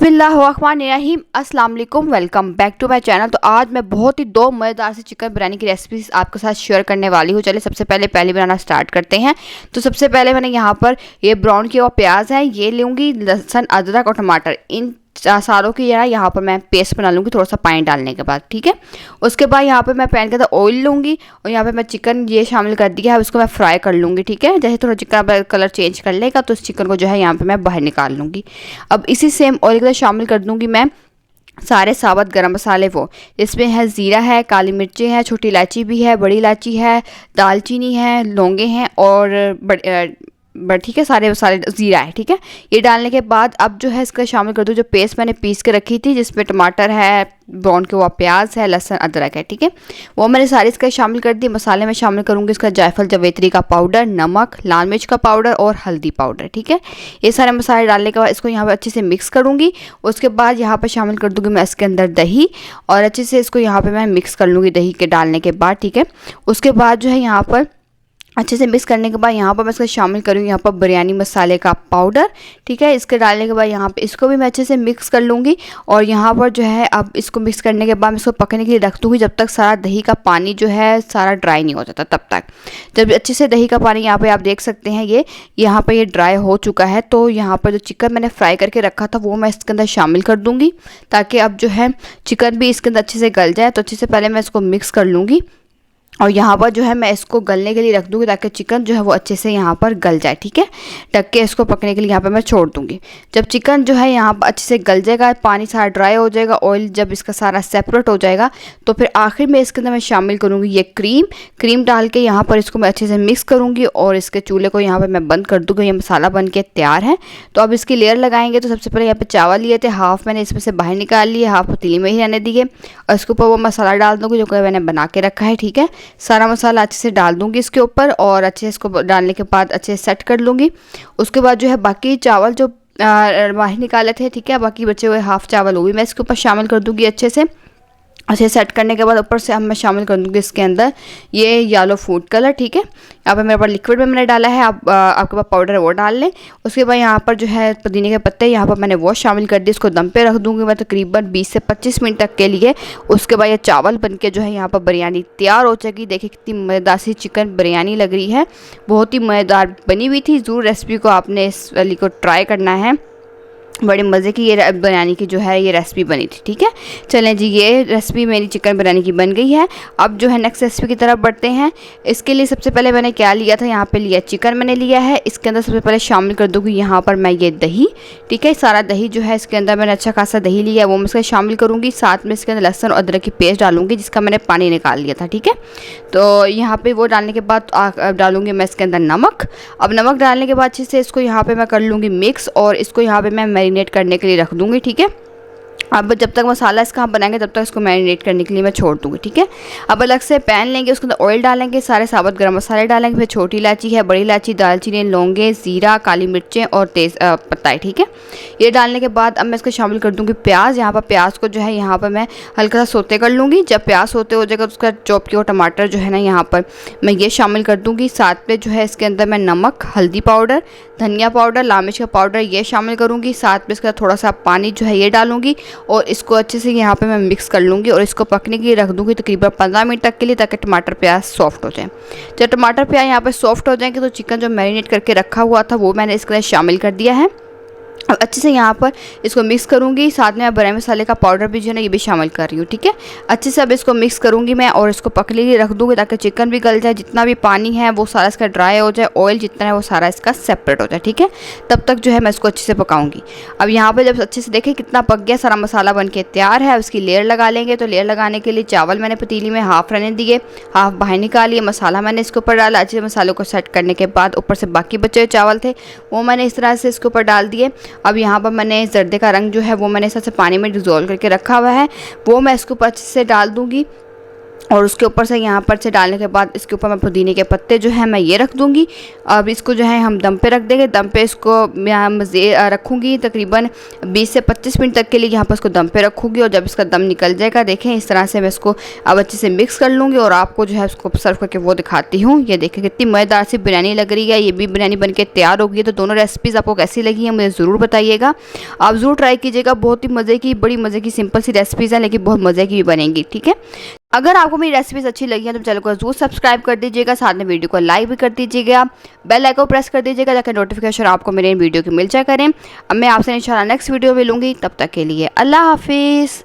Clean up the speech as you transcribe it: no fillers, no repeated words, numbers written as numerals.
बिस्मिल्लाहिर्रहमानिर्रहीम। अस्सलाम वालेकुम, welcome back to my channel. तो आज मैं बहुत ही दो मज़ेदार से चिकन बिरयानी की रेसिपी आपके साथ शेयर करने वाली हूँ। चलिए सबसे पहले बनाना स्टार्ट करते हैं। तो सबसे पहले मैंने यहाँ पर ये ब्राउन किया हुआ प्याज है, ये लूँगी, लहसुन, अदरक और टमाटर, इन सारों की यहाँ पर मैं पेस्ट बना लूँगी थोड़ा सा पानी डालने के बाद। ठीक है, उसके बाद यहाँ पर मैं पैन के अंदर ऑयल लूँगी और यहाँ पे मैं चिकन ये शामिल कर दिया है, उसको मैं फ्राई कर लूँगी। ठीक है, जैसे थोड़ा चिकन कलर चेंज कर लेगा तो इस चिकन को जो है यहाँ पे मैं बाहर निकाल लूँगी। अब इसी सेम ऑयल के अंदर शामिल कर दूँगी मैं सारे साबुत गरम मसाले, वो इसमें है ज़ीरा है, काली मिर्चें हैं, छोटी इलायची भी है, बड़ी इलायची है, दालचीनी है, लौंगे हैं और ठीक है, सारे मसाले, ज़ीरा है। ठीक है, ये डालने के बाद अब जो है इसका शामिल कर दूँ जो पेस्ट मैंने पीस के रखी थी, जिसमें टमाटर है, ब्राउन के हुआ प्याज है, लहसुन, अदरक है। ठीक है, वो मैंने सारे इसका शामिल कर दी। मसाले में शामिल करूँगी इसका जायफल जवेत्री का पाउडर, नमक, लाल मिर्च का पाउडर और हल्दी पाउडर। ठीक है, ये सारे मसाले डालने के बाद इसको यहाँ पर अच्छे से मिक्स करूँगी। उसके बाद यहाँ पर शामिल कर दूँगी मैं इसके अंदर दही और अच्छे से इसको यहाँ पर मैं मिक्स कर लूँगी दही के डालने के बाद। ठीक है, उसके बाद जो है यहाँ पर अच्छे से मिक्स करने के बाद यहाँ पर मैं इसको शामिल करूँगी यहाँ पर बिरयानी मसाले का पाउडर। ठीक है, इसके डालने के बाद यहाँ पे इसको भी मैं अच्छे से मिक्स कर लूँगी और यहाँ पर जो है अब इसको मिक्स करने के बाद मैं इसको पकने के लिए रख दूँगी जब तक सारा दही का पानी जो है सारा ड्राई नहीं हो जाता। तब तक जब अच्छे से दही का पानी यहाँ पर आप देख सकते हैं ये यहाँ पर ये ड्राई हो चुका है, तो यहाँ पर जो चिकन मैंने फ्राई करके रखा था वो मैं इसके अंदर शामिल कर दूँगी ताकि अब जो है चिकन भी इसके अंदर अच्छे से गल जाए। तो अच्छे से पहले मैं इसको मिक्स कर लूँगी और यहाँ पर जो है मैं इसको गलने के लिए रख दूँगी ताकि चिकन जो है वो अच्छे से यहाँ पर गल जाए। ठीक है, ढक के इसको पकने के लिए यहाँ पर मैं छोड़ दूँगी। जब चिकन जो है यहाँ पर अच्छे से गल जाएगा, पानी सारा ड्राई हो जाएगा, ऑयल जब इसका सारा सेपरेट हो जाएगा, तो फिर आखिर में इसके अंदर मैं शामिल करूँगी ये क्रीम डाल के यहाँ पर इसको मैं अच्छे से मिक्स करूँगी और इसके चूल्हे को यहाँ पर मैं बंद कर दूँगी। ये मसाला बन के तैयार है। तो अब इसकी लेयर लगाएंगे। तो सबसे पहले यहाँ पर चावल लिए थे, हाफ़ मैंने इसमें से बाहर निकाल लिए, हाफ़ पतीली में ही रहने दिए और इसके ऊपर वो मसाला डाल दूँगी जो कि मैंने बना के रखा है। ठीक है, सारा मसाला अच्छे से डाल दूंगी इसके ऊपर और अच्छे से इसको डालने के बाद अच्छे से सेट कर लूँगी। उसके बाद जो है बाकी चावल जो बाहर निकाले थे, ठीक है, बाकी बचे हुए हाफ़ चावल वो भी मैं इसके ऊपर शामिल कर दूंगी। अच्छे से सेट करने के बाद ऊपर से अब मैं शामिल कर दूँगी इसके अंदर ये येलो फूड कलर। ठीक है, यहाँ पर मेरे पास लिक्विड में मैंने डाला है, आप आपके पास पाउडर है वो डाल लें। उसके बाद यहाँ पर जो है पुदीने के पत्ते यहाँ पर मैंने वो शामिल कर दिए। इसको दम पे रख दूँगी मैं तकरीबन 20 से 25 मिनट तक के लिए। उसके बाद ये चावल बन के जो है यहाँ पर बिरयानी तैयार हो जाएगी। देखिए कितनी मज़ेदार सी चिकन बिरयानी लग रही है, बहुत ही मज़ेदार बनी हुई थी। ज़रूर रेसिपी को आपने इस वाली को ट्राई करना है, बड़े मज़े की ये बिरयानी की जो है ये रेसिपी बनी थी। ठीक है, चलें जी, ये रेसिपी मेरी चिकन बिरयानी की बन गई है। अब जो है नेक्स्ट रेसिपी की तरफ बढ़ते हैं। इसके लिए सबसे पहले मैंने क्या लिया था, यहाँ पे लिया चिकन मैंने लिया है। इसके अंदर सबसे पहले शामिल कर दूँगी यहाँ पर मैं ये दही। ठीक है, सारा दही जो है इसके अंदर मैंने अच्छा खासा दही लिया है वो मैं इसका शामिल करूँगी। साथ में इसके अंदर लहसुन और अदरक की पेस्ट डालूँगी जिसका मैंने पानी निकाल लिया था। ठीक है, तो यहाँ पर वो डालने के बाद डालूँगी मैं इसके अंदर नमक। अब नमक डालने के बाद अच्छे से इसको यहाँ पर मैं कर लूँगी मिक्स और इसको यहाँ पर मैं मैरिनेट करने के लिए रख दूंगी। ठीक है, अब जब तक मसाला इसका हम बनाएंगे तब तक इसको मैरिनेट करने के लिए मैं छोड़ दूंगी। ठीक है, अब अलग से पैन लेंगे, उसके अंदर ऑयल डालेंगे, सारे साबुत गरम मसाले डालेंगे, फिर छोटी इलायची है, बड़ी इलायची, दालचीनी, लौंगे, ज़ीरा, काली मिर्चें और तेज़ पत्ता है। ठीक है, ये डालने के बाद अब मैं इसको शामिल कर दूंगी प्याज। यहाँ पर प्याज को जो है यहाँ पर मैं हल्का सा सोते कर लूँगी। जब प्याज सोते हो जाएगा तो उसका चॉप किया हुआ टमाटर जो है ना यहाँ पर मैं ये शामिल कर दूँगी। साथ में जो है इसके अंदर मैं नमक, हल्दी पाउडर, धनिया पाउडर, लाल मिर्च का पाउडर ये शामिल करूँगी। साथ में इसका थोड़ा सा पानी जो है ये डालूँगी और इसको अच्छे से यहाँ पे मैं मिक्स कर लूँगी और इसको पकने के लिए रख दूँगी तकरीबन 15 मिनट तक के लिए ताकि टमाटर प्याज सॉफ्ट हो जाए। जब टमाटर प्याज यहाँ पे सॉफ्ट हो जाएंगे तो चिकन जो मैरिनेट करके रखा हुआ था वो मैंने इसके अंदर शामिल कर दिया है। अब अच्छे से यहाँ पर इसको मिक्स करूँगी। साथ में मैं बिरयानी मसाले का पाउडर भी जो है ना ये भी शामिल कर रही हूँ। ठीक है, अच्छे से अब इसको मिक्स करूँगी मैं और इसको पकने के लिए रख दूँगी ताकि चिकन भी गल जाए, जितना भी पानी है वो सारा इसका ड्राई हो जाए, ऑयल जितना है वो सारा इसका सेपरेट हो जाए। ठीक है, तब तक जो है मैं इसको अच्छे से पकाऊंगी। अब यहाँ पर जब अच्छे से देखें कितना पक गया, सारा मसाला बन के तैयार है। अब इसकी लेयर लगा लेंगे। तो लेयर लगाने के लिए चावल मैंने पतीली में हाफ़ रहने दिए, हाफ़ बाहर निकालिए, मसाला मैंने इसके ऊपर डाला। अच्छे से मसालों को सेट करने के बाद ऊपर से बाकी बचे हुए चावल थे वो मैंने इस तरह से इसके ऊपर डाल दिए। अब यहाँ पर मैंने जर्दे का रंग जो है वो मैंने सबसे पानी में डिज़ोल्व करके रखा हुआ है, वो मैं इसके ऊपर अच्छे से डाल दूँगी। और उसके ऊपर से यहाँ पर से डालने के बाद इसके ऊपर मैं पुदीने के पत्ते जो है मैं ये रख दूँगी। अब इसको जो है हम दम पे रख देंगे। दम पे इसको मैं रखूँगी तकरीबन 20 से 25 मिनट तक के लिए यहाँ पर इसको दम पे रखूँगी। और जब इसका दम निकल जाएगा, देखें इस तरह से मैं इसको अब अच्छे से मिक्स कर लूँगी और आपको जो है उसको सर्व करके वो दिखाती हूँ। ये देखें कितनी मज़ेदार सी बिरयानी लग रही है। ये भी बिरयानी बन के तैयार हो गई है। तो दोनों रेसिपीज़ आपको कैसी लगी हैं मुझे ज़रूर बताइएगा। आप ज़रूर ट्राई कीजिएगा। बहुत ही मज़े की, बड़ी मज़े की सिंपल सी रेसिपीज़ हैं, लेकिन बहुत मज़े की भी बनेंगी। ठीक है, अगर आपको मेरी रेसिपीज अच्छी लगी है तो चैनल को जरूर सब्सक्राइब कर दीजिएगा, साथ में वीडियो को लाइक भी कर दीजिएगा, बेल आइकन प्रेस कर दीजिएगा ताकि नोटिफिकेशन आपको मेरे वीडियो की मिल जाए करें। अब मैं आपसे इंशाल्लाह नेक्स्ट वीडियो में मिलूंगी, तब तक के लिए अल्लाह हाफिज़।